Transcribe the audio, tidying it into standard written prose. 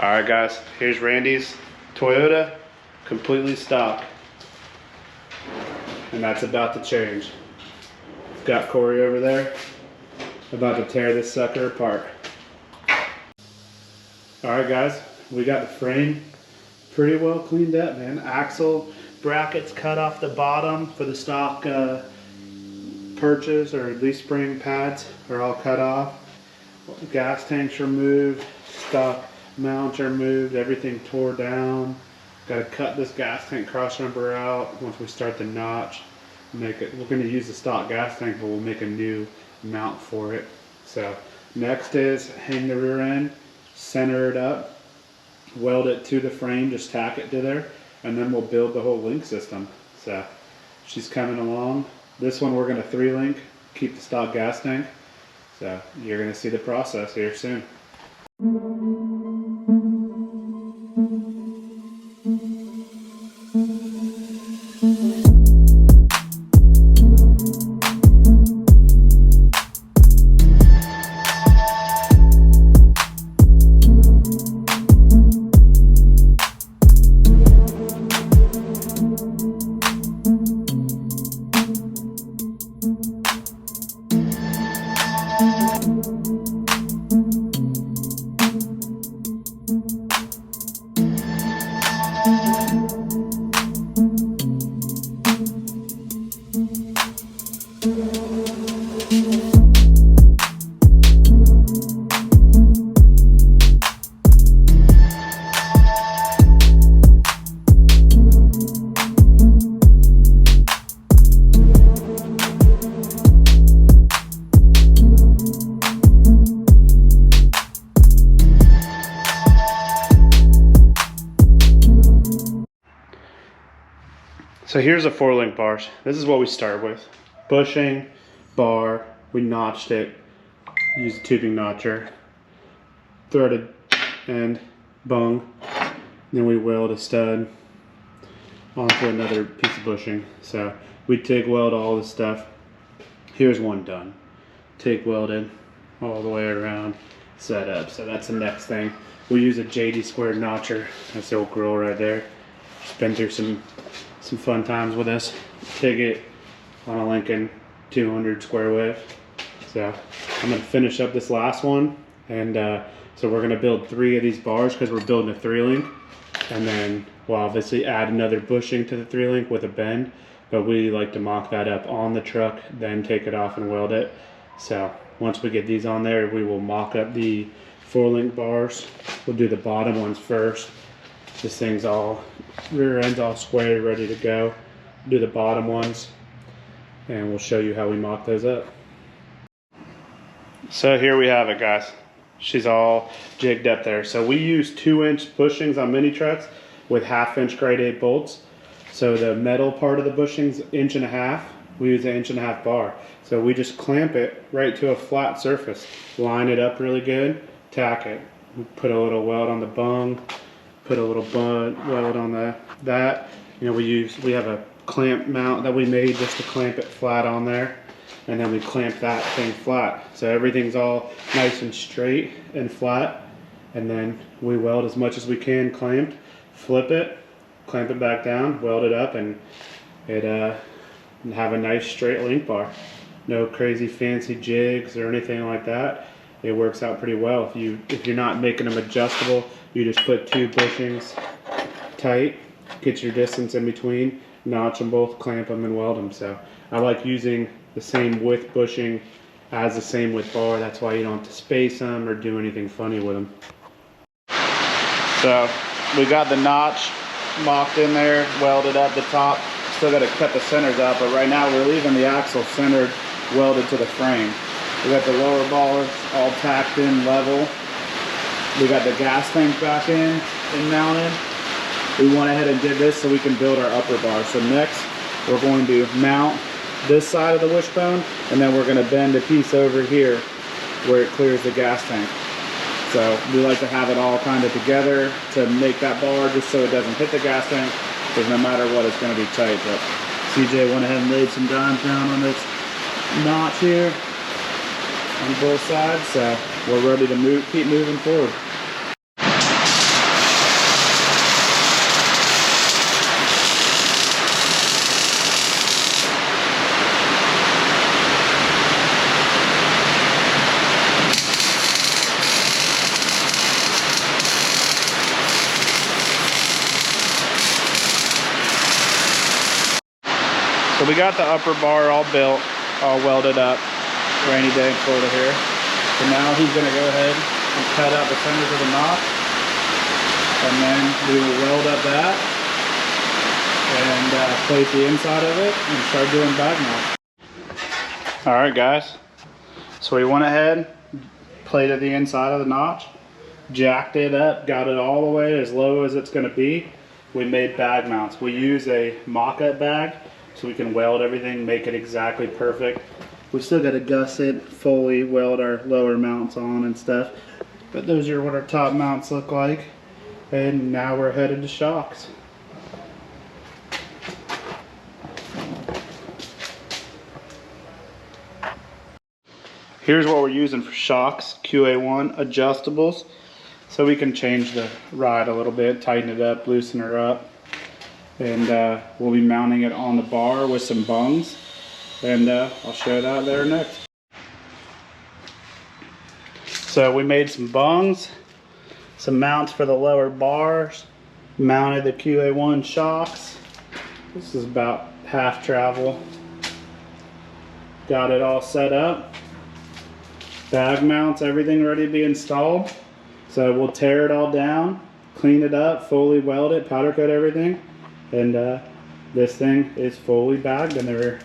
All right, guys, here's Randy's Toyota, completely stock. And that's about to change. Got Corey over there, about to tear this sucker apart. All right, guys, we got the frame pretty well cleaned up, man. Axle brackets cut off the bottom for the stock purchase, or leaf spring pads are all cut off. Gas tanks removed, stock mounts are removed, everything tore down. Got to cut this gas tank cross member out once we start the notch. Make it. We're going to use the stock gas tank, but we'll make a new mount for it. So next is hang the rear end, center it up, weld it to the frame, just tack it to there, and then we'll build the whole link system. So she's coming along. This one we're going to 3-link, keep the stock gas tank. So you're going to see the process here soon. So here's the 4-link bars. This is what we start with. Bushing, bar, we notched it, used a tubing notcher, threaded end, bung, then we weld a stud onto another piece of bushing. So we TIG weld all this stuff. Here's one done. TIG welded all the way around, set up. So that's the next thing. We use a JD squared notcher. That's the old grill right there. Just been through some fun times with this. TIG it on a Lincoln 200 square width. So I'm gonna finish up this last one, and so we're gonna build 3 of these bars because we're building a 3-link, and then we'll obviously add another bushing to the 3-link with a bend, but we like to mock that up on the truck, then take it off and weld it. So once we get these on there, we will mock up the 4-link bars. We'll do the bottom ones first. This thing's all, rear end's all square, ready to go. Do the bottom ones, and we'll show you how we mock those up. So here we have it, guys. She's all jigged up there. So we use 2-inch bushings on mini trucks with 1/2-inch grade 8 bolts. So the metal part of the bushing's 1.5 inches. We use an 1.5 inch bar. So we just clamp it right to a flat surface. Line it up really good, tack it. We put a little weld on the bung, put a little weld on that. You know, we have a clamp mount that we made just to clamp it flat on there, and then we clamp that thing flat. So everything's all nice and straight and flat, and then we weld as much as we can clamped, flip it, clamp it back down, weld it up, and it have a nice straight link bar. No crazy fancy jigs or anything like that. It works out pretty well. If you're not making them adjustable, you just put 2 bushings tight, get your distance in between, notch them both, clamp them, and weld them. So I like using the same width bushing as the same width bar. That's why you don't have to space them or do anything funny with them. So we got the notch mocked in there, welded up the top. Still got to cut the centers out, but right now we're leaving the axle centered, welded to the frame. We got the lower bars all tacked in level. We got the gas tank back in and mounted. We went ahead and did this so we can build our upper bar. So next we're going to mount this side of the wishbone, and then we're going to bend a piece over here where it clears the gas tank. So we like to have it all kind of together to make that bar just so it doesn't hit the gas tank, because no matter what, it's going to be tight. But CJ went ahead and laid some dimes down on this notch here on both sides, so we're ready to keep moving forward. we got the upper bar all built, all welded up. Rainy day in Florida here. So now he's gonna go ahead and cut out the centers of the notch, and then we will weld up that and plate the inside of it and start doing bag mounts. All right, guys. So we went ahead, plated the inside of the notch, jacked it up, got it all the way as low as it's gonna be. We made bag mounts. We use a mock-up bag so we can weld everything, make it exactly perfect. We still gotta gusset, fully weld our lower mounts on and stuff. But those are what our top mounts look like. And now we're headed to shocks. Here's what we're using for shocks, QA1 adjustables. So we can change the ride a little bit, tighten it up, loosen her up. And we'll be mounting it on the bar with some bungs. And I'll show that there next. So we made some bungs, some mounts for the lower bars, mounted the QA1 shocks. This is about half travel. Got it all set up. Bag mounts, everything ready to be installed. So we'll tear it all down, clean it up, fully weld it, powder coat everything. And this thing is fully bagged and they're